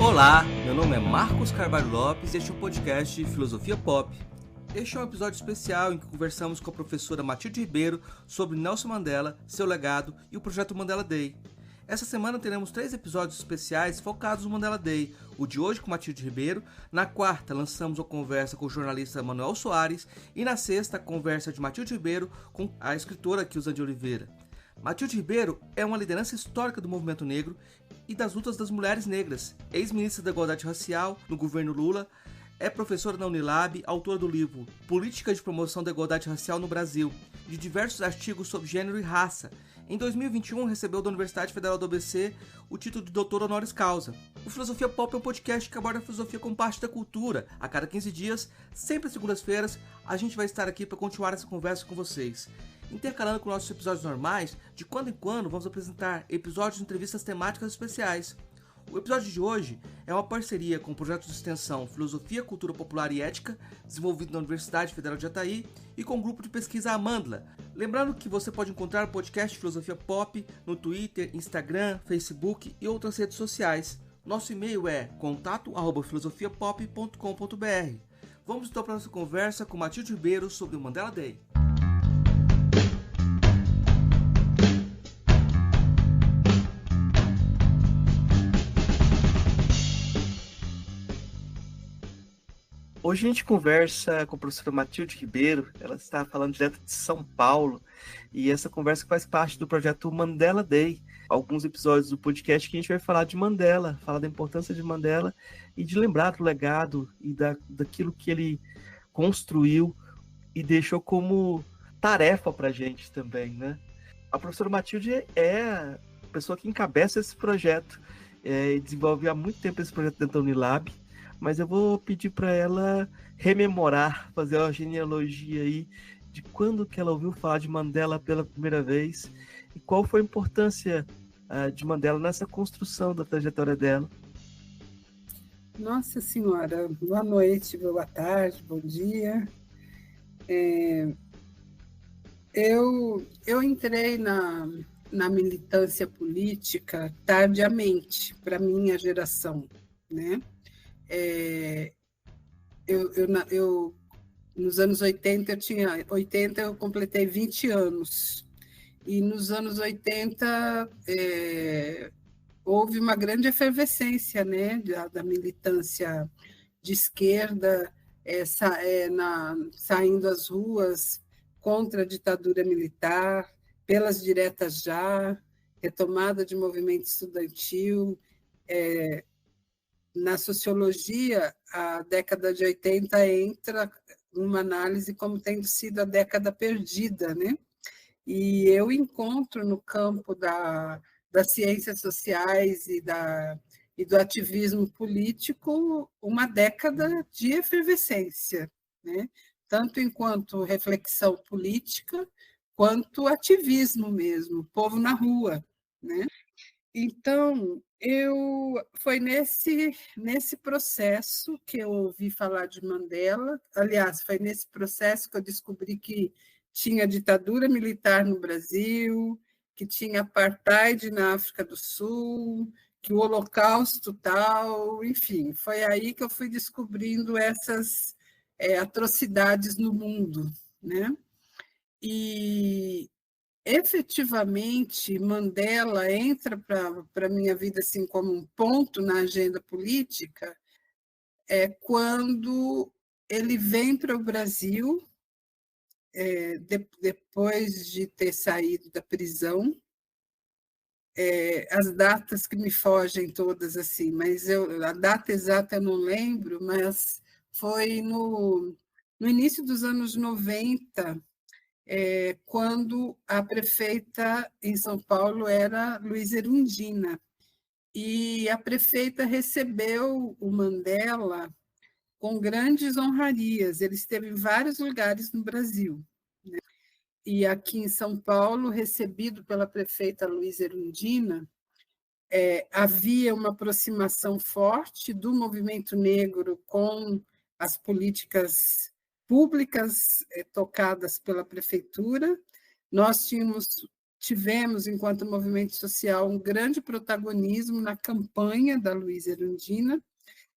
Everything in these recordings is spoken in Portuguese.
Olá, meu nome é Marcos Carvalho Lopes e este é o podcast Filosofia Pop. Este é um episódio especial em que conversamos com a professora Matilde Ribeiro sobre Nelson Mandela, seu legado e o projeto Mandela Day. Essa semana teremos 3 episódios especiais focados no Mandela Day. O de hoje com Matilde Ribeiro, na quarta lançamos uma conversa com o jornalista Manuel Soares e na sexta a conversa de Matilde Ribeiro com a escritora Kilza de Oliveira. Matilde Ribeiro é uma liderança histórica do movimento negro e das lutas das mulheres negras, ex-ministra da Igualdade Racial no governo Lula, é professora na Unilab, autora do livro Política de Promoção da Igualdade Racial no Brasil, de diversos artigos sobre gênero e raça. Em 2021, recebeu da Universidade Federal do ABC o título de doutor honoris causa. O Filosofia Pop é um podcast que aborda a filosofia como parte da cultura. A cada 15 dias, sempre às segundas-feiras, a gente vai estar aqui para continuar essa conversa com vocês. Intercalando com nossos episódios normais, de quando em quando vamos apresentar episódios de entrevistas temáticas especiais. O episódio de hoje é uma parceria com o projeto de extensão Filosofia, Cultura Popular e Ética, desenvolvido na Universidade Federal de Jataí, e com o grupo de pesquisa Amandla. Lembrando que você pode encontrar o podcast Filosofia Pop no Twitter, Instagram, Facebook e outras redes sociais. Nosso e-mail é contato@filosofiapop.com.br. Vamos então para a nossa conversa com Matilde Ribeiro sobre o Mandela Day. Hoje a gente conversa com a professora Matilde Ribeiro, ela está falando direto de São Paulo, e essa conversa faz parte do projeto Mandela Day, alguns episódios do podcast que a gente vai falar de Mandela, falar da importância de Mandela e de lembrar do legado e daquilo que ele construiu e deixou como tarefa para a gente também, né? A professora Matilde é a pessoa que encabeça esse projeto, e desenvolve há muito tempo esse projeto dentro da Unilab, mas eu vou pedir para ela rememorar, fazer uma genealogia aí de quando que ela ouviu falar de Mandela pela primeira vez e qual foi a importância de Mandela nessa construção da trajetória dela. Nossa Senhora, boa noite, boa tarde, bom dia. Eu entrei na militância política tardiamente, para minha geração, né? Nos anos 80, eu completei 20 anos. E nos anos 80, houve uma grande efervescência, né, da militância de esquerda, saindo às ruas contra a ditadura militar, pelas diretas já, retomada de movimento estudantil. Na sociologia, a década de 80 entra numa análise como tendo sido a década perdida, né? E eu encontro no campo das ciências sociais e do ativismo político uma década de efervescência, né? Tanto enquanto reflexão política, quanto ativismo mesmo, povo na rua, né? Então, foi nesse processo que eu ouvi falar de Mandela. Aliás, foi nesse processo que eu descobri que tinha ditadura militar no Brasil, que tinha apartheid na África do Sul, que o Holocausto tal, enfim, foi aí que eu fui descobrindo essas atrocidades no mundo, né? E efetivamente, Mandela entra para a minha vida assim, como um ponto na agenda política quando ele vem para o Brasil, depois de ter saído da prisão. As datas que me fogem todas, assim, mas a data exata eu não lembro, mas foi no início dos anos 90, quando a prefeita em São Paulo era Luísa Erundina, e a prefeita recebeu o Mandela com grandes honrarias. Ele esteve em vários lugares no Brasil, né? E aqui em São Paulo, recebido pela prefeita Luísa Erundina, havia uma aproximação forte do movimento negro com as políticas públicas tocadas pela prefeitura. Nós tivemos, enquanto movimento social, um grande protagonismo na campanha da Luísa Erundina.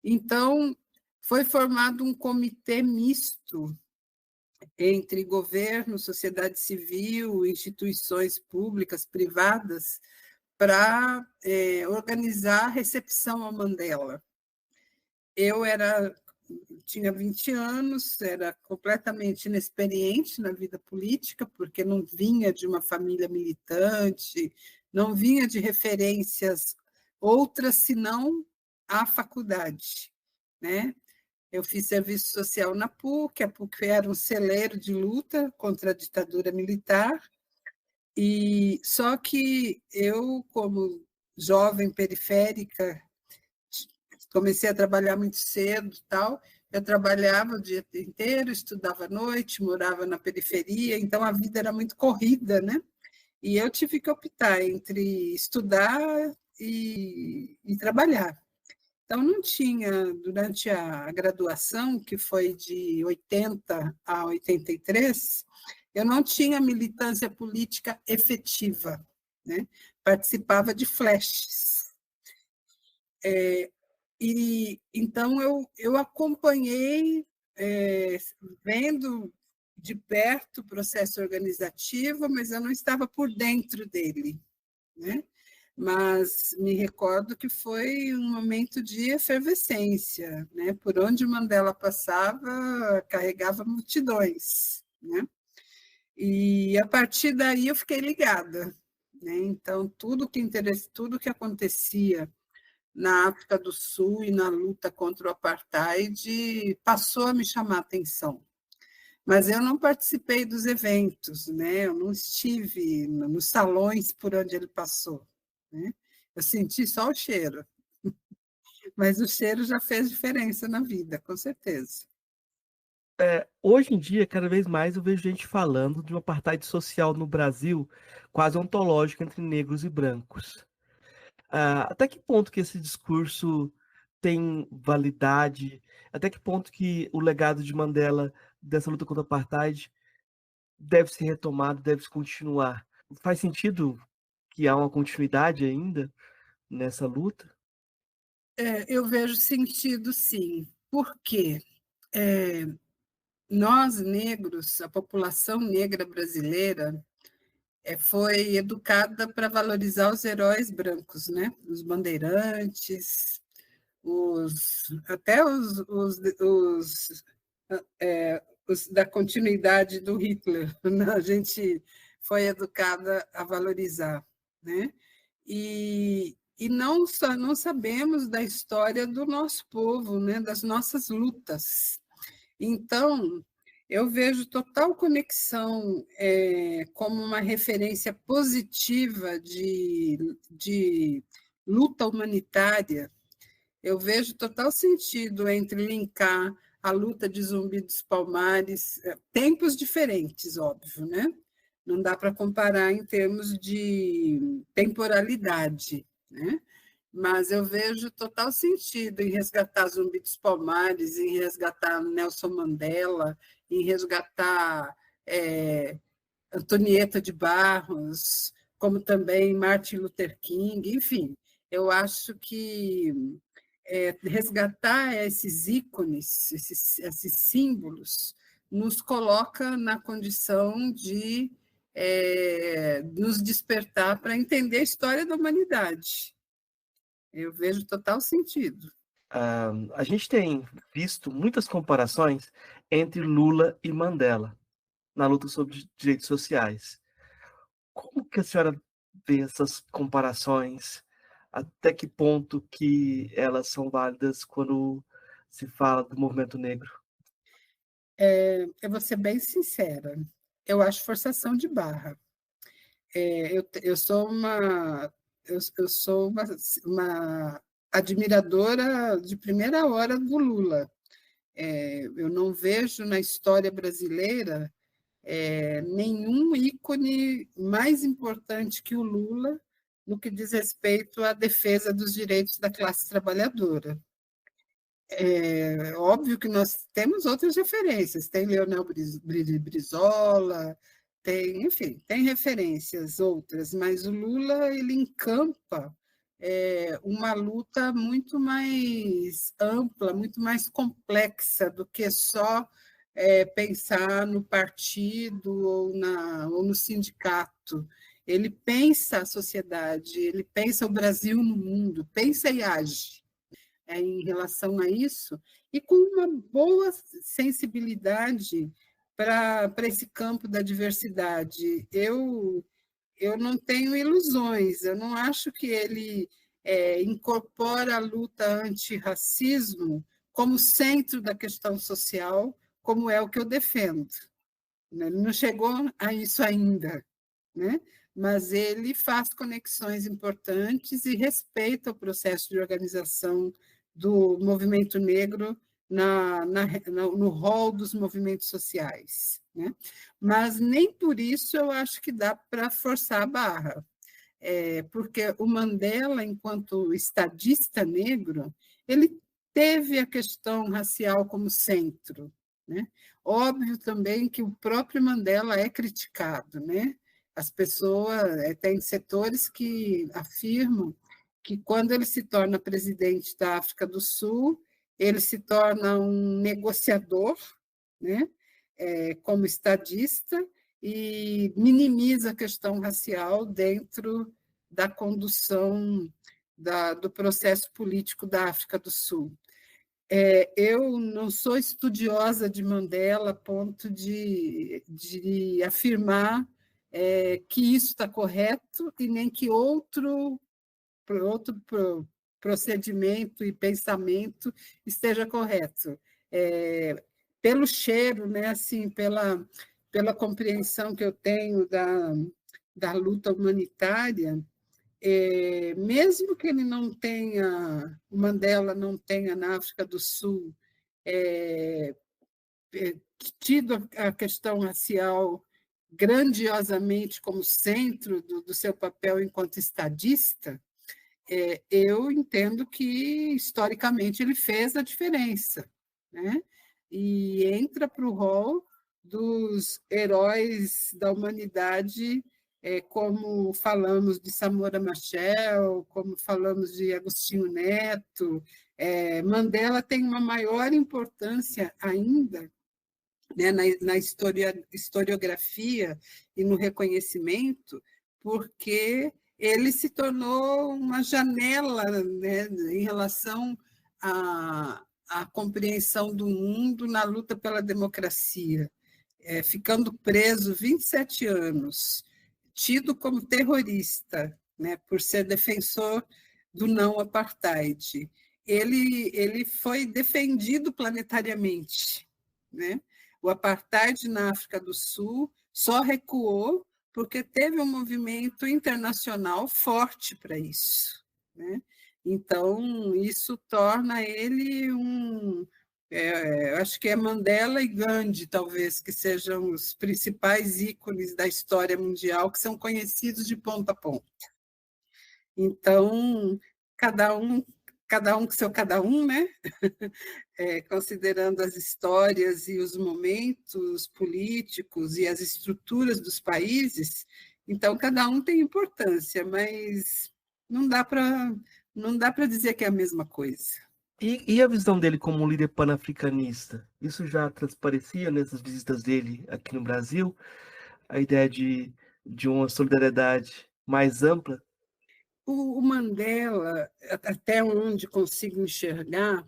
Então, foi formado um comitê misto entre governo, sociedade civil, instituições públicas, privadas, para organizar a recepção ao Mandela. Eu tinha 20 anos, era completamente inexperiente na vida política, porque não vinha de uma família militante, não vinha de referências outras senão a faculdade, né? Eu fiz serviço social na PUC, a PUC era um celeiro de luta contra a ditadura militar, e só que eu, como jovem periférica, comecei a trabalhar muito cedo, tal. Eu trabalhava o dia inteiro, estudava à noite, morava na periferia, então a vida era muito corrida, né? E eu tive que optar entre estudar e trabalhar. Então, não tinha, durante a graduação, que foi de 80 a 83, eu não tinha militância política efetiva, né? Participava de flashes. E então eu acompanhei, vendo de perto o processo organizativo, mas eu não estava por dentro dele, né? Mas me recordo que foi um momento de efervescência, né? Por onde Mandela passava, carregava multidões, né? E a partir daí eu fiquei ligada, né? Então tudo que acontecia na África do Sul e na luta contra o apartheid passou a me chamar a atenção. Mas eu não participei dos eventos, né? Eu não estive nos salões por onde ele passou, né? Eu senti só o cheiro, mas o cheiro já fez diferença na vida, com certeza. Hoje em dia, cada vez mais eu vejo gente falando de um apartheid social no Brasil quase ontológico entre negros e brancos. Até que ponto que esse discurso tem validade? Até que ponto que o legado de Mandela dessa luta contra o apartheid deve ser retomado, deve se continuar? Faz sentido que há uma continuidade ainda nessa luta? Eu vejo sentido, sim. Por quê? Nós, negros, a população negra brasileira, foi educada para valorizar os heróis brancos, né? Os bandeirantes, até os da continuidade do Hitler, né? A gente foi educada a valorizar, né? E não sabemos da história do nosso povo, né? Das nossas lutas. Então, eu vejo total conexão como uma referência positiva de luta humanitária. Eu vejo total sentido entre linkar a luta de Zumbi dos Palmares, tempos diferentes, óbvio, né? Não dá para comparar em termos de temporalidade, né? Mas eu vejo total sentido em resgatar Zumbi dos Palmares, em resgatar Nelson Mandela, em resgatar Antonieta de Barros, como também Martin Luther King, enfim. Eu acho que resgatar esses ícones, esses símbolos, nos coloca na condição de nos despertar para entender a história da humanidade. Eu vejo total sentido. A gente tem visto muitas comparações entre Lula e Mandela na luta sobre direitos sociais. Como que a senhora vê essas comparações? Até que ponto que elas são válidas quando se fala do movimento negro? Eu vou ser bem sincera, eu acho forçação de barra. Eu sou uma admiradora de primeira hora do Lula. Eu não vejo na história brasileira nenhum ícone mais importante que o Lula no que diz respeito à defesa dos direitos da classe trabalhadora. É óbvio que nós temos outras referências, tem Leonel Brizola, enfim, tem referências outras, mas o Lula ele encampa uma luta muito mais ampla, muito mais complexa do que só pensar no partido ou no sindicato. Ele pensa a sociedade, ele pensa o Brasil no mundo, pensa e age em relação a isso, e com uma boa sensibilidade para esse campo da diversidade. Eu não tenho ilusões, eu não acho que ele incorpora a luta antirracismo como centro da questão social, como é o que eu defendo. Ele não chegou a isso ainda, né? Mas ele faz conexões importantes e respeita o processo de organização do movimento negro no rol dos movimentos sociais, né? Mas nem por isso eu acho que dá para forçar a barra, porque o Mandela, enquanto estadista negro, ele teve a questão racial como centro, né? Óbvio também que o próprio Mandela é criticado, né? As pessoas, tem setores que afirmam que quando ele se torna presidente da África do Sul, ele se torna um negociador, né? Como estadista, e minimiza a questão racial dentro da condução do processo político da África do Sul. Eu não sou estudiosa de Mandela a ponto de afirmar que isso está correto e nem que outro procedimento e pensamento esteja correto. Pelo cheiro, né, assim, pela compreensão que eu tenho da luta humanitária, mesmo que ele não tenha, Mandela não tenha na África do Sul tido a questão racial grandiosamente como centro do seu papel enquanto estadista, eu entendo que, historicamente, ele fez a diferença, né? E entra para o rol dos heróis da humanidade, como falamos de Samora Machel, como falamos de Agostinho Neto. Mandela tem uma maior importância ainda, né, na historiografia e no reconhecimento, porque ele se tornou uma janela, né, em relação à compreensão do mundo na luta pela democracia, ficando preso 27 anos, tido como terrorista, né, por ser defensor do não apartheid. Ele foi defendido planetariamente, né? O apartheid na África do Sul só recuou porque teve um movimento internacional forte para isso, né? Então, isso torna ele acho que é Mandela e Gandhi, talvez, que sejam os principais ícones da história mundial, que são conhecidos de ponta a ponta. Então, cada um com seu cada um, né? Considerando as histórias e os momentos políticos e as estruturas dos países, então cada um tem importância, mas não dá para dizer que é a mesma coisa. E a visão dele como um líder panafricanista? Isso já transparecia nessas visitas dele aqui no Brasil? A ideia de uma solidariedade mais ampla? O Mandela, até onde consigo enxergar,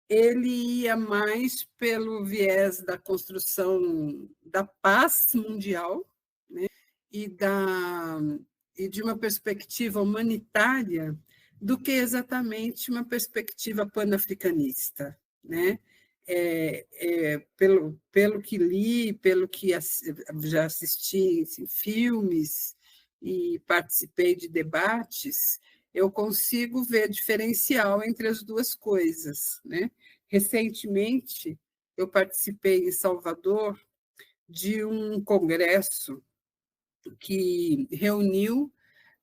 ele ia mais pelo viés da construção da paz mundial, né, e de uma perspectiva humanitária, do que exatamente uma perspectiva panafricanista, né? Pelo que li, pelo que já assisti em filmes e participei de debates, eu consigo ver diferencial entre as duas coisas, né? Recentemente, eu participei em Salvador de um congresso que reuniu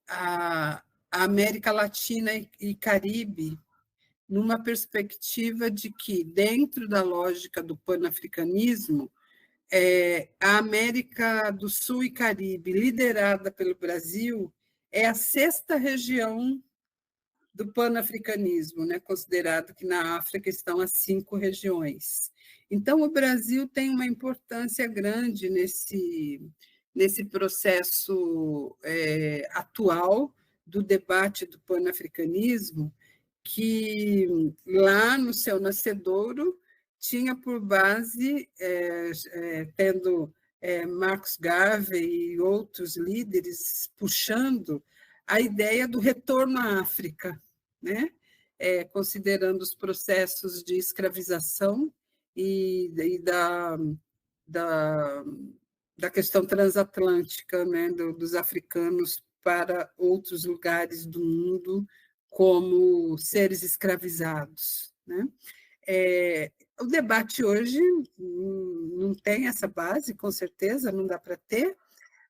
a América Latina e Caribe numa perspectiva de que, dentro da lógica do panafricanismo, a América do Sul e Caribe, liderada pelo Brasil, é a sexta região do panafricanismo, né? Considerado que na África estão as 5 regiões. Então, o Brasil tem uma importância grande nesse processo atual do debate do panafricanismo, que lá no seu nascedouro tinha por base, tendo Marcus Garvey e outros líderes puxando a ideia do retorno à África, né? Considerando os processos de escravização e da questão transatlântica, né? Dos africanos para outros lugares do mundo como seres escravizados, né? O debate hoje não tem essa base, com certeza, não dá para ter,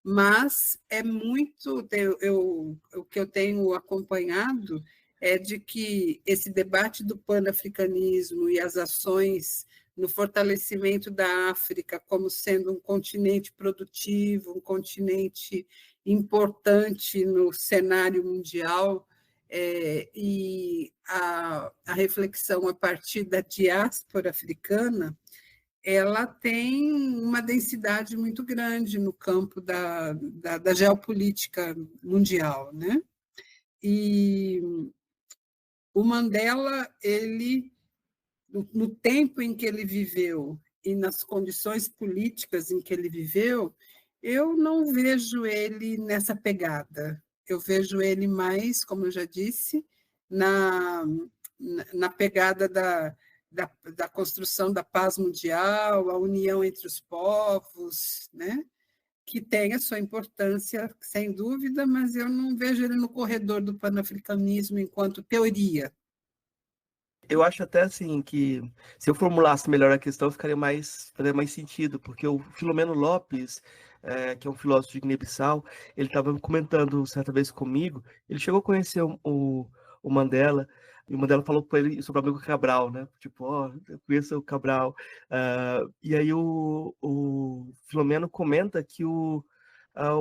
mas é muito. O que eu tenho acompanhado é de que esse debate do panafricanismo e as ações no fortalecimento da África como sendo um continente produtivo, um continente importante no cenário mundial, e a reflexão a partir da diáspora africana, ela tem uma densidade muito grande no campo da geopolítica mundial, né? E o Mandela, ele, no tempo em que ele viveu e nas condições políticas em que ele viveu, eu não vejo ele nessa pegada. Eu vejo ele mais, como eu já disse, na pegada da construção da paz mundial, a união entre os povos, né? Que tem a sua importância, sem dúvida, mas eu não vejo ele no corredor do panafricanismo enquanto teoria. Eu acho até assim que se eu formulasse melhor a questão, faria mais sentido, porque o Filomeno Lopes, que é um filósofo de Guiné-Bissau, ele estava comentando certa vez comigo, ele chegou a conhecer o Mandela, e o Mandela falou para ele sobre o amigo Cabral, né? Tipo, eu conheço o Cabral. E aí o Filomeno comenta que o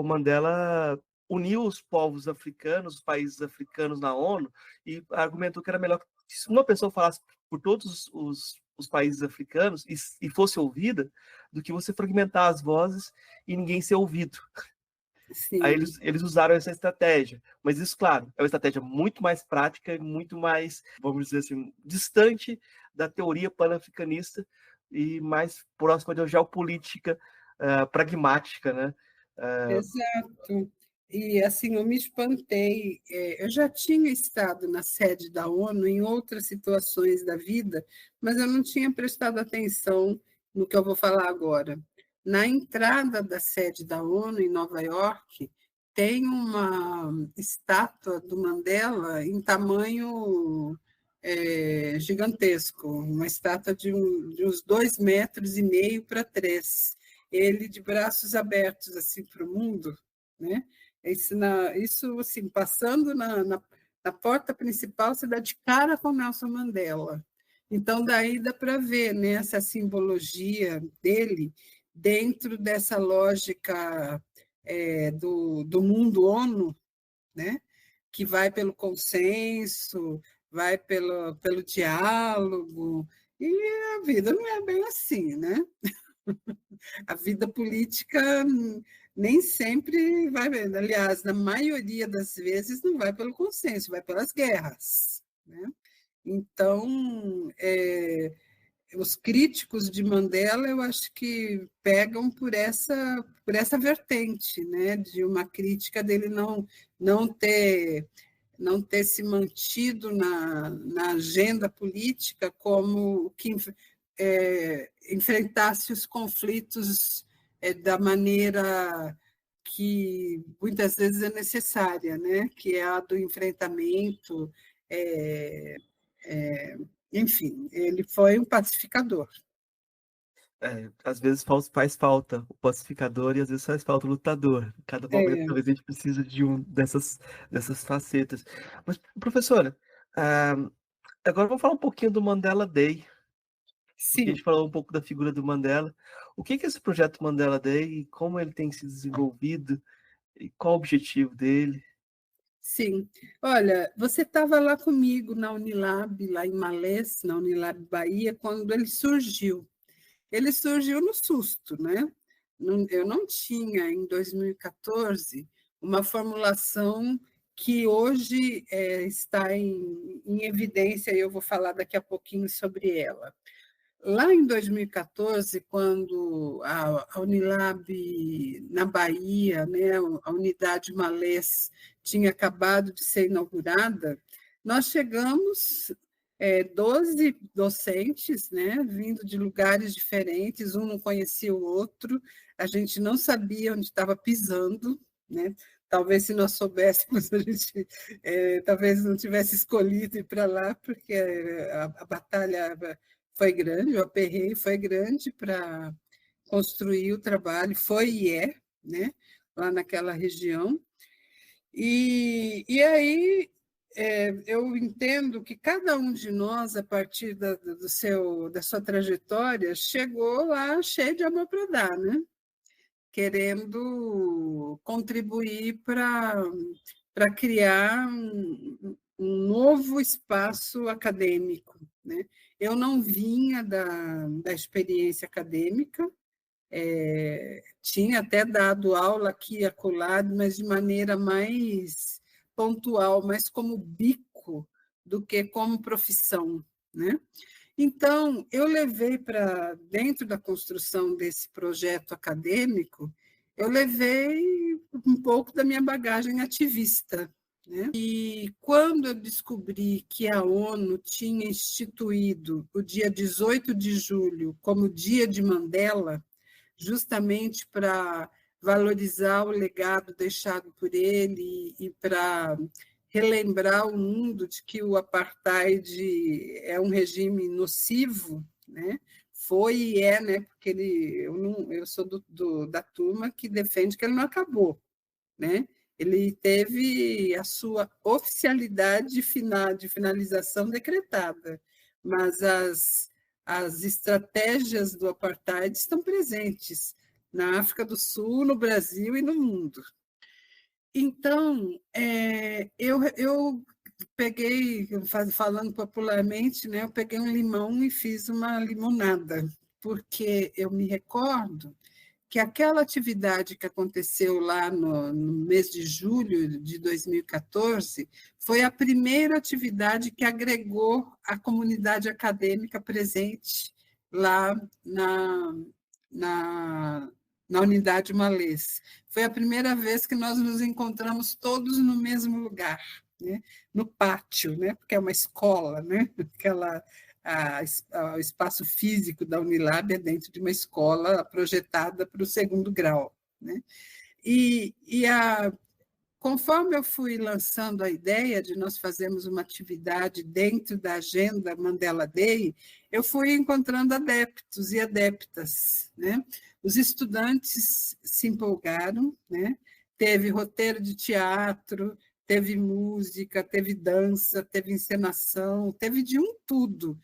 Mandela uniu os povos africanos, os países africanos na ONU, e argumentou que era melhor se uma pessoa falasse por todos os países africanos e fosse ouvida, do que você fragmentar as vozes e ninguém ser ouvido. Sim. Aí eles usaram essa estratégia. Mas isso, claro, é uma estratégia muito mais prática e muito mais, vamos dizer assim, distante da teoria panafricanista e mais próxima da geopolítica pragmática, né? Exato. E, assim, eu me espantei. Eu já tinha estado na sede da ONU em outras situações da vida, mas eu não tinha prestado atenção no que eu vou falar agora. Na entrada da sede da ONU, em Nova York, tem uma estátua do Mandela em tamanho gigantesco, uma estátua de uns 2,5 metros para 3. Ele de braços abertos assim para o mundo, né? Isso assim, passando na porta principal, você dá de cara com Nelson Mandela. Então, daí dá para ver, né, essa simbologia dele dentro dessa lógica do mundo ONU, né, que vai pelo consenso, vai pelo diálogo, e a vida não é bem assim, né? A vida política nem sempre vai bem. Aliás, na maioria das vezes não vai pelo consenso, vai pelas guerras, né? Então, os críticos de Mandela, eu acho que pegam por essa vertente, né? De uma crítica dele não ter se mantido na agenda política como que enfrentasse os conflitos da maneira que muitas vezes é necessária, né? Que é a do enfrentamento. Enfim, ele foi um pacificador. Às vezes faz falta o pacificador e às vezes faz falta o lutador. Cada momento, talvez a gente precisa de dessas facetas. Mas, professora, agora vamos falar um pouquinho do Mandela Day. A gente Sim. falou um pouco da figura do Mandela. O que é esse projeto Mandela Day e como ele tem se desenvolvido e qual o objetivo dele? Sim. Olha, você estava lá comigo na Unilab, lá em Malés, na Unilab Bahia, quando ele surgiu. Ele surgiu no susto, né? Eu não tinha, em 2014, uma formulação que hoje está em evidência, e eu vou falar daqui a pouquinho sobre ela. Lá em 2014, quando a Unilab na Bahia, né, a unidade Malés, tinha acabado de ser inaugurada, nós chegamos 12 docentes, né, vindo de lugares diferentes, um não conhecia o outro, a gente não sabia onde estava pisando, né? Talvez se nós soubéssemos, a gente talvez não tivesse escolhido ir para lá, porque a batalha foi grande, o aperreio foi grande para construir o trabalho, foi e é, né, lá naquela região. E aí eu entendo que cada um de nós, a partir da sua trajetória, chegou lá cheio de amor para dar, né? Querendo contribuir para criar um novo espaço acadêmico, né? Eu não vinha da experiência acadêmica, tinha até dado aula aqui e acolá, mas de maneira mais pontual, mais como bico do que como profissão, né? Então, eu levei para dentro da construção desse projeto acadêmico, eu levei um pouco da minha bagagem ativista, né? E quando eu descobri que a ONU tinha instituído o dia 18 de julho como Dia de Mandela, justamente para valorizar o legado deixado por ele e para relembrar o mundo de que o apartheid é um regime nocivo, né? Foi e é, né? Porque eu sou da turma que defende que ele não acabou, né? Ele teve a sua oficialidade de finalização decretada, mas as estratégias do apartheid estão presentes na África do Sul, no Brasil e no mundo. Então, eu peguei, falando popularmente, né, eu peguei um limão e fiz uma limonada, porque eu me recordo que aquela atividade que aconteceu lá no mês de julho de 2014 foi a primeira atividade que agregou a comunidade acadêmica presente lá na, na unidade Malês. Foi a primeira vez que nós nos encontramos todos no mesmo lugar, né? No pátio, né? Porque é uma escola, né? O espaço físico da Unilab é dentro de uma escola projetada para o segundo grau, né? Conforme eu fui lançando a ideia de nós fazermos uma atividade dentro da agenda Mandela Day, eu fui encontrando adeptos e adeptas, né? Os estudantes se empolgaram, né? Teve roteiro de teatro, teve música, teve dança, teve encenação, teve de um tudo,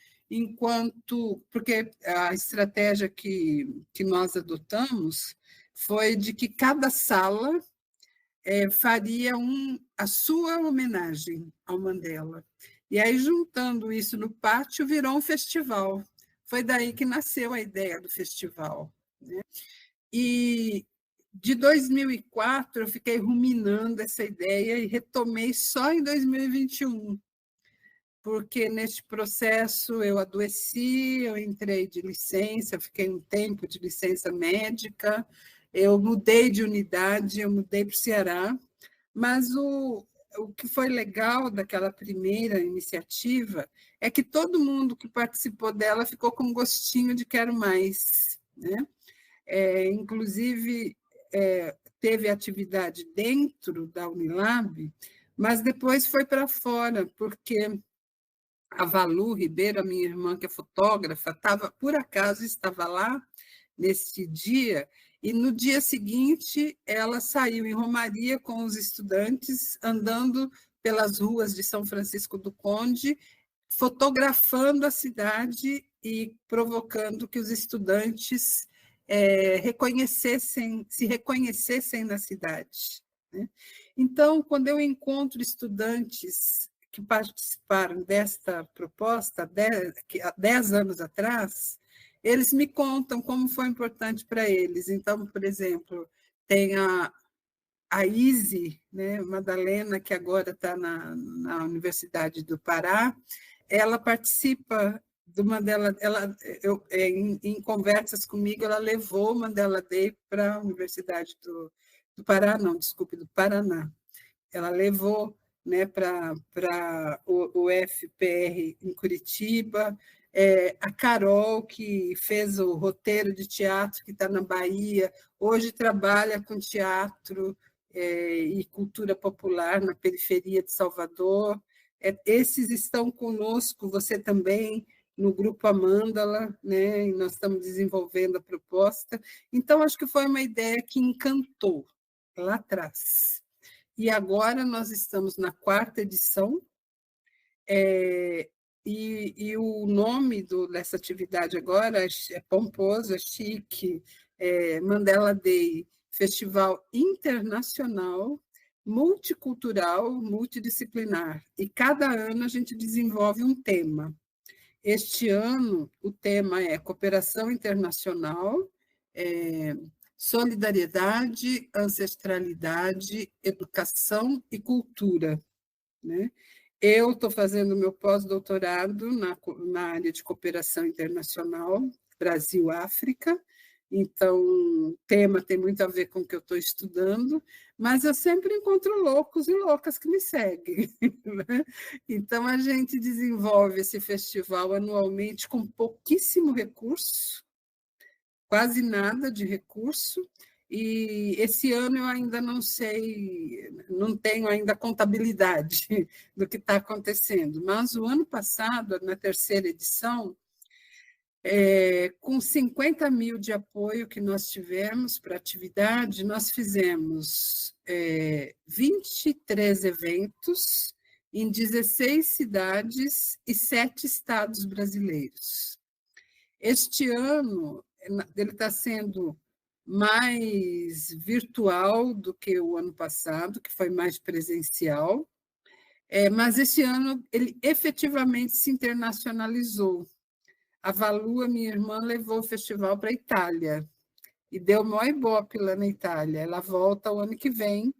porque a estratégia que nós adotamos foi de que cada sala faria a sua homenagem ao Mandela. E aí, juntando isso no pátio, virou um festival. Foi daí que nasceu a ideia do festival, né? E de 2004 eu fiquei ruminando essa ideia e retomei só em 2021, porque neste processo eu adoeci, eu entrei de licença, fiquei um tempo de licença médica, eu mudei de unidade, eu mudei para o Ceará, mas o que foi legal daquela primeira iniciativa é que todo mundo que participou dela ficou com um gostinho de quero mais, né? Inclusive, teve atividade dentro da Unilab, mas depois foi para fora, porque a Valu Ribeiro, a minha irmã, que é fotógrafa, por acaso estava lá nesse dia, e no dia seguinte ela saiu em Romaria com os estudantes, andando pelas ruas de São Francisco do Conde, fotografando a cidade e provocando que os estudantes se reconhecessem na cidade, né? Então, quando eu encontro estudantes que participaram desta proposta há 10 anos atrás, eles me contam como foi importante para eles. Então, por exemplo, tem a Izzy, né, Madalena, que agora está na Universidade do Pará, ela participa do Mandela, em conversas comigo, ela levou o Mandela Day para a Universidade do Pará, não, desculpe, do Paraná. Ela levou, né, para o FPR em Curitiba, a Carol, que fez o roteiro de teatro, que está na Bahia, hoje trabalha com teatro e cultura popular na periferia de Salvador. Esses estão conosco, você também, no Grupo Amândala, né? E nós estamos desenvolvendo a proposta. Então, acho que foi uma ideia que encantou lá atrás. E agora nós estamos na 4ª edição, e o nome dessa atividade agora é pomposo, é chique, Mandela Day, Festival Internacional, Multicultural, Multidisciplinar. E cada ano a gente desenvolve um tema. Este ano, o tema é Cooperação Internacional, Solidariedade, Ancestralidade, Educação e Cultura, né? Eu estou fazendo meu pós-doutorado na área de cooperação internacional, Brasil-África, então o tema tem muito a ver com o que eu estou estudando, mas eu sempre encontro loucos e loucas que me seguem, né? Então a gente desenvolve esse festival anualmente com pouquíssimo recurso, quase nada de recurso, e esse ano eu ainda não sei, não tenho ainda contabilidade do que está acontecendo, mas o ano passado, na 3ª edição, com 50 mil de apoio que nós tivemos para a atividade, nós fizemos 23 eventos em 16 cidades e 7 estados brasileiros. Este ano, ele está sendo mais virtual do que o ano passado, que foi mais presencial, mas esse ano ele efetivamente se internacionalizou. A Valu, a minha irmã, levou o festival para a Itália e deu maior ibope lá na Itália. Ela volta o ano que vem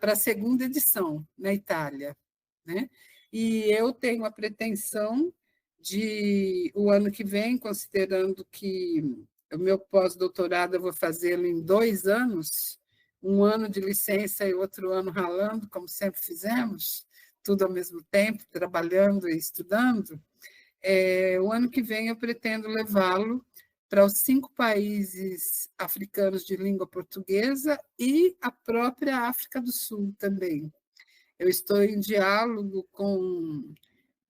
para a 2ª edição na Itália, né? E eu tenho a pretensão de, o ano que vem, considerando que o meu pós-doutorado eu vou fazê-lo em 2 anos, um ano de licença e outro ano ralando, como sempre fizemos, tudo ao mesmo tempo, trabalhando e estudando. O ano que vem eu pretendo levá-lo para os 5 países africanos de língua portuguesa e a própria África do Sul também. Eu estou em diálogo com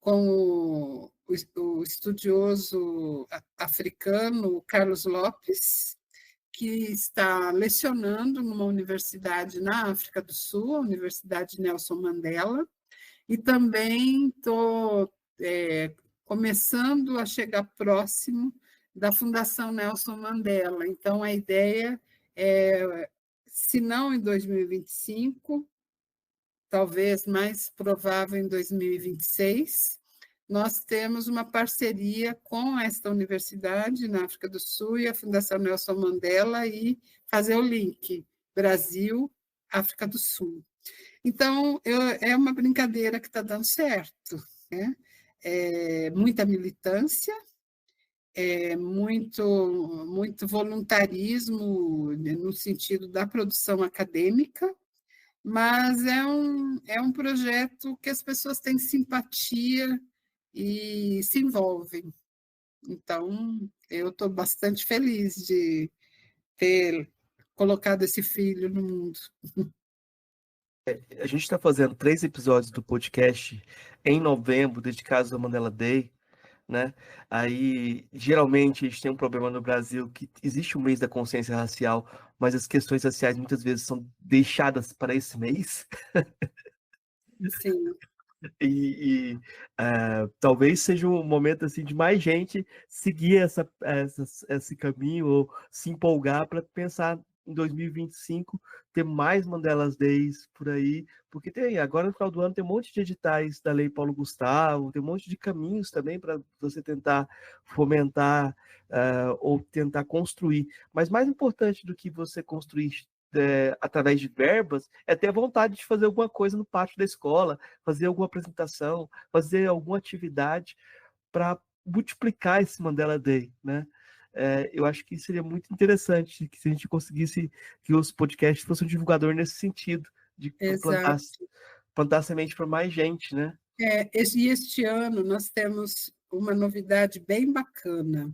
o estudioso africano Carlos Lopes, que está lecionando numa universidade na África do Sul, a Universidade Nelson Mandela, e também estou começando a chegar próximo da Fundação Nelson Mandela. Então, a ideia é, se não em 2025, talvez mais provável em 2026, nós temos uma parceria com esta universidade na África do Sul e a Fundação Nelson Mandela e fazer o link Brasil, África do Sul. Então, é uma brincadeira que está dando certo, né? Muita militância, muito voluntarismo no sentido da produção acadêmica, mas é um projeto que as pessoas têm simpatia e se envolvem. Então, eu estou bastante feliz de ter colocado esse filho no mundo. A gente está fazendo 3 episódios do podcast em novembro, dedicados ao Mandela Day, né? Aí, geralmente, a gente tem um problema no Brasil que existe o mês da consciência racial, mas as questões raciais muitas vezes são deixadas para esse mês. Sim. Talvez seja um momento assim de mais gente seguir esse caminho ou se empolgar para pensar em 2025 ter mais Mandelas Days por aí, porque tem agora no final do ano tem um monte de editais da Lei Paulo Gustavo, tem um monte de caminhos também para você tentar fomentar ou tentar construir. Mas mais importante do que você construir através de verbas, é ter a vontade de fazer alguma coisa no pátio da escola, fazer alguma apresentação, fazer alguma atividade para multiplicar esse Mandela Day, né? Eu acho que seria muito interessante que se a gente conseguisse que os podcasts fossem um divulgador nesse sentido, de Exato. plantar semente para mais gente, né? Este ano nós temos uma novidade bem bacana.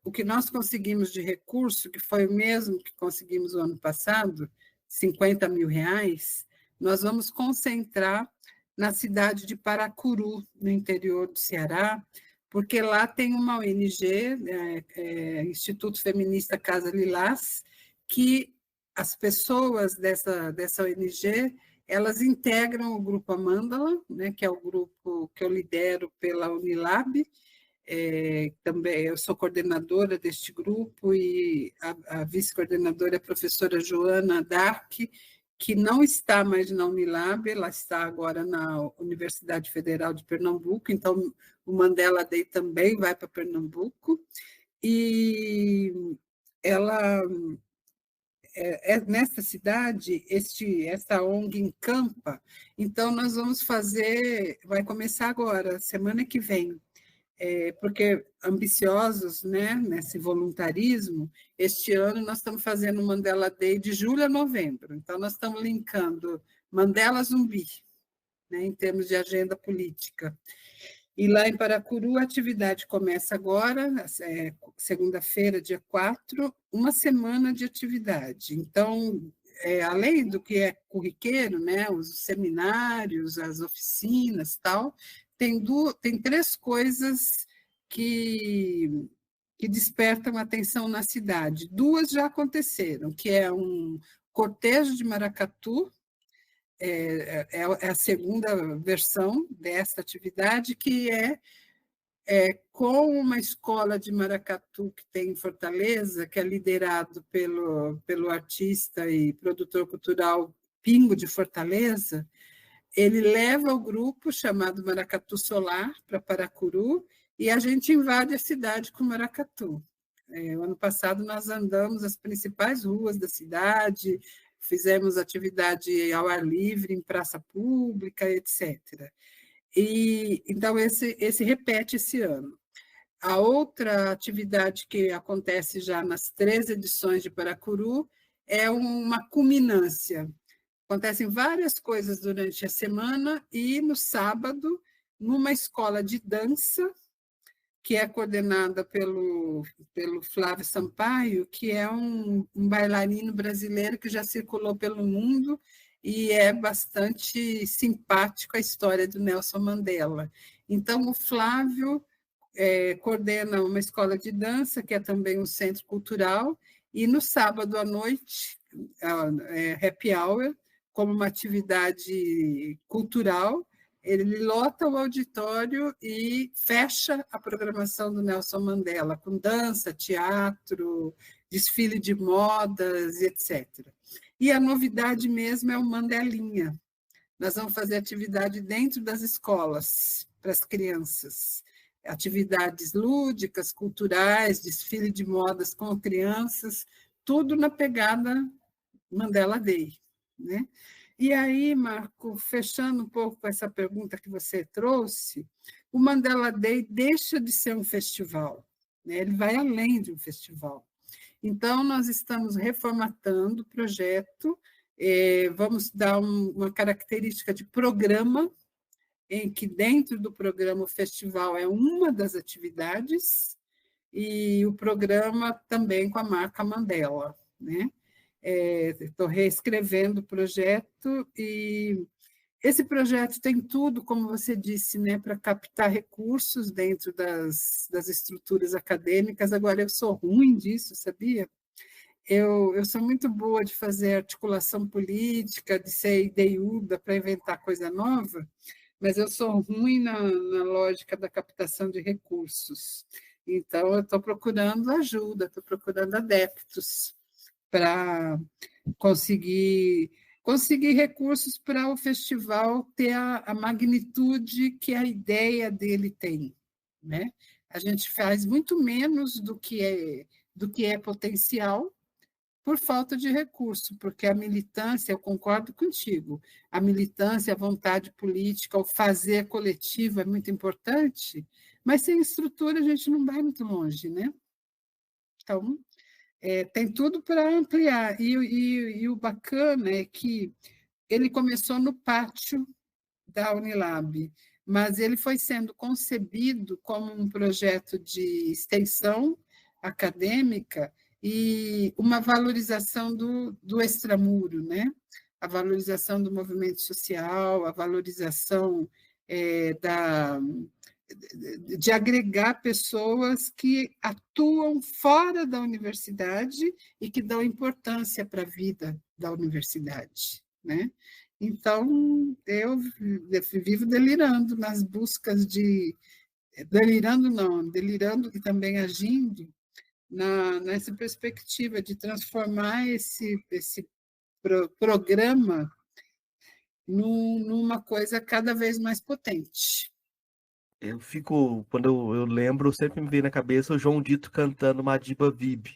O que nós conseguimos de recurso, que foi o mesmo que conseguimos o ano passado, 50 mil reais, nós vamos concentrar na cidade de Paracuru, no interior do Ceará, porque lá tem uma ONG, Instituto Feminista Casa Lilás, que as pessoas dessa ONG elas integram o Grupo Amândala, né, que é o grupo que eu lidero pela Unilab. Também eu sou coordenadora deste grupo e a vice-coordenadora é a professora Joana Dark, que não está mais na Unilab, ela está agora na Universidade Federal de Pernambuco, então o Mandela Day também vai para Pernambuco, e ela nessa cidade, essa ONG encampa, então nós vamos vai começar agora, semana que vem, porque ambiciosos, né, nesse voluntarismo, este ano nós estamos fazendo o Mandela Day de julho a novembro, então nós estamos linkando Mandela Zumbi, né, em termos de agenda política. E lá em Paracuru, a atividade começa agora, segunda-feira, dia 4, uma semana de atividade. Então, além do que é corriqueiro, né, os seminários, as oficinas, tal, tem 3 coisas que despertam atenção na cidade. 2 já aconteceram, que é um cortejo de maracatu, é a segunda versão desta atividade, que com uma escola de maracatu que tem em Fortaleza, que é liderado pelo artista e produtor cultural Pingo de Fortaleza. Ele leva o grupo chamado Maracatu Solar para Paracuru e a gente invade a cidade com maracatu. O ano passado nós andamos as principais ruas da cidade, fizemos atividade ao ar livre, em praça pública, etc. Então, esse repete esse ano. A outra atividade que acontece já nas 3 edições de Paracuru é uma culminância. Acontecem várias coisas durante a semana e, no sábado, numa escola de dança, que é coordenada pelo Flávio Sampaio, que é um bailarino brasileiro que já circulou pelo mundo e é bastante simpático a história do Nelson Mandela. Então, o Flávio coordena uma escola de dança, que é também um centro cultural, e no sábado à noite, happy hour, como uma atividade cultural, ele lota o auditório e fecha a programação do Nelson Mandela, com dança, teatro, desfile de modas, etc. E a novidade mesmo é o Mandelinha. Nós vamos fazer atividade dentro das escolas, para as crianças. Atividades lúdicas, culturais, desfile de modas com crianças, tudo na pegada Mandela Day, né? E aí, Marco, fechando um pouco com essa pergunta que você trouxe, o Mandela Day deixa de ser um festival, né? Ele vai além de um festival. Então, nós estamos reformatando o projeto, vamos dar uma característica de programa, em que dentro do programa o festival é uma das atividades, e o programa também com a marca Mandela, né? Estou reescrevendo o projeto e esse projeto tem tudo, como você disse, né, para captar recursos dentro das estruturas acadêmicas. Agora, eu sou ruim disso, sabia? Eu sou muito boa de fazer articulação política, de ser ideiuda para inventar coisa nova, mas eu sou ruim na lógica da captação de recursos. Então, eu estou procurando ajuda, estou procurando adeptos para conseguir recursos para o festival ter a magnitude que a ideia dele tem, né? A gente faz muito menos do que é potencial por falta de recurso, porque a militância, eu concordo contigo, a militância, a vontade política, o fazer coletivo é muito importante, mas sem estrutura a gente não vai muito longe, né? Então, tem tudo para ampliar. E o bacana é que ele começou no pátio da Unilab, mas ele foi sendo concebido como um projeto de extensão acadêmica e uma valorização do extramuro, né? A valorização do movimento social, a valorização de agregar pessoas que atuam fora da universidade e que dão importância para a vida da universidade, né? Então, eu vivo delirando nas buscas delirando não, delirando e também agindo nessa perspectiva de transformar esse programa numa coisa cada vez mais potente. Eu fico, quando eu lembro, sempre me vem na cabeça o João Dito cantando Madiba Vib.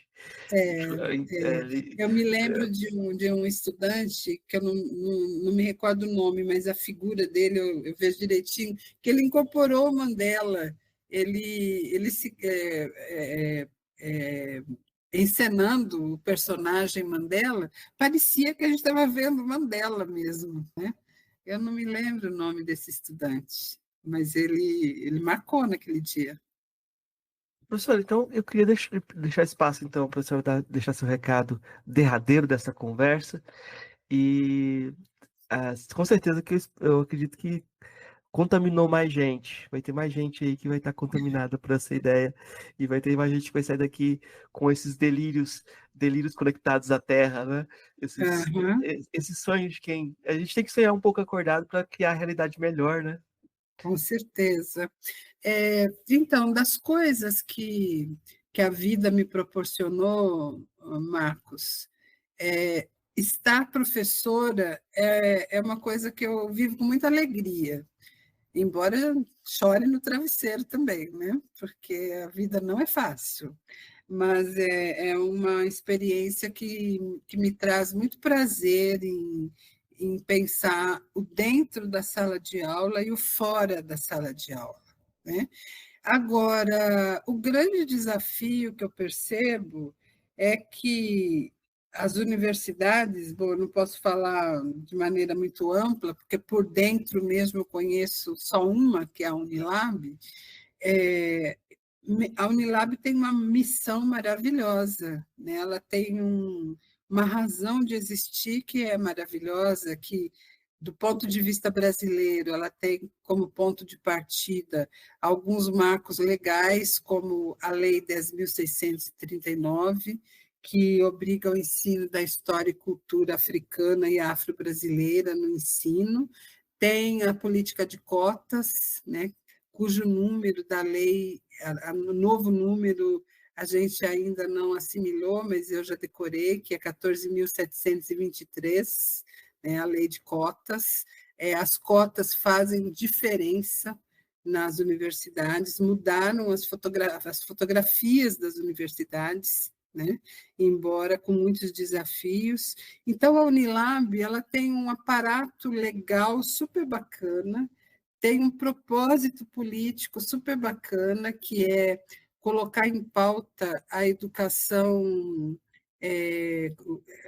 Eu me lembro de um estudante, que eu não me recordo o nome, mas a figura dele eu vejo direitinho, que ele incorporou o Mandela, ele se encenando o personagem Mandela, parecia que a gente estava vendo Mandela mesmo, né? Eu não me lembro o nome desse estudante, mas ele marcou naquele dia. Professor, então eu queria deixar espaço então para o senhor deixar seu recado derradeiro dessa conversa e com certeza que eu acredito que contaminou mais gente. Vai ter mais gente aí que vai estar contaminada por essa ideia e vai ter mais gente que vai sair daqui com esses delírios conectados à Terra, né? Uhum. Esses sonhos de quem a gente tem que sonhar um pouco acordado para criar a realidade melhor, né? Com certeza. Então, das coisas que a vida me proporcionou, Marcos, estar professora é uma coisa que eu vivo com muita alegria, embora eu chore no travesseiro também, né? Porque a vida não é fácil, mas é uma experiência que me traz muito prazer em pensar o dentro da sala de aula e o fora da sala de aula, né? Agora, o grande desafio que eu percebo é que as universidades, bom, eu não posso falar de maneira muito ampla, porque por dentro mesmo eu conheço só uma, que é a Unilab. A Unilab tem uma missão maravilhosa, né? Ela tem uma razão de existir que é maravilhosa, que do ponto de vista brasileiro, ela tem como ponto de partida alguns marcos legais, como a Lei 10.639, que obriga o ensino da história e cultura africana e afro-brasileira no ensino. Tem a política de cotas, né, cujo número da lei, o novo número, a gente ainda não assimilou, mas eu já decorei, que é 14.723, né, a lei de cotas. As cotas fazem diferença nas universidades, mudaram as fotografias das universidades, né? Embora com muitos desafios. Então, a Unilab ela tem um aparato legal super bacana, tem um propósito político super bacana, que é colocar em pauta a educação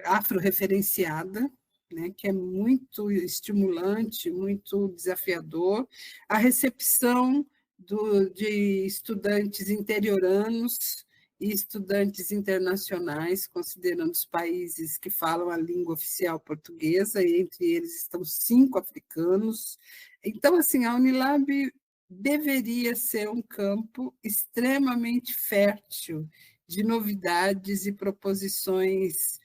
afro-referenciada, né, que é muito estimulante, muito desafiador, a recepção de estudantes interioranos e estudantes internacionais, considerando os países que falam a língua oficial portuguesa, e entre eles estão 5 africanos. Então, assim, a Unilab deveria ser um campo extremamente fértil de novidades e proposições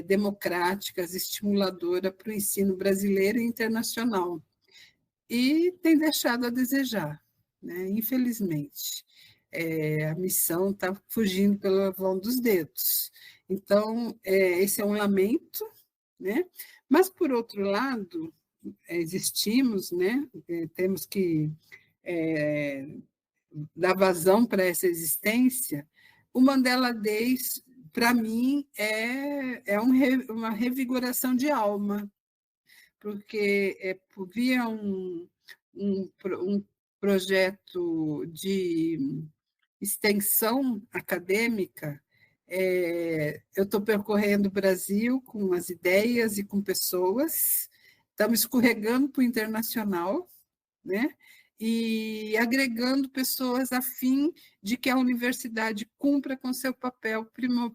democráticas, estimuladoras para o ensino brasileiro e internacional. E tem deixado a desejar, né? Infelizmente. A missão está fugindo pela vão dos dedos. Então, esse é um lamento, né? Mas, por outro lado, existimos, né? Temos que dar vazão para essa existência. O Mandela Day, para mim, é uma revigoração de alma, porque via um projeto de extensão acadêmica, eu estou percorrendo o Brasil com as ideias e com pessoas, estamos escorregando para o internacional, né? E agregando pessoas a fim de que a universidade cumpra com seu papel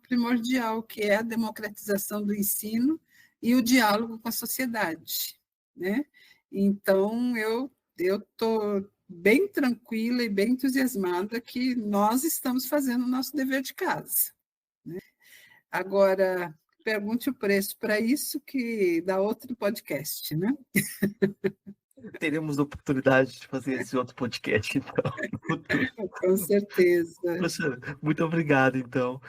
primordial, que é a democratização do ensino e o diálogo com a sociedade, né? Então, eu estou bem tranquila e bem entusiasmada que nós estamos fazendo o nosso dever de casa, né? Agora, pergunte o preço para isso, que dá outro podcast, né? Teremos a oportunidade de fazer esse outro podcast, então, no futuro. Com certeza. Poxa, muito obrigado, então.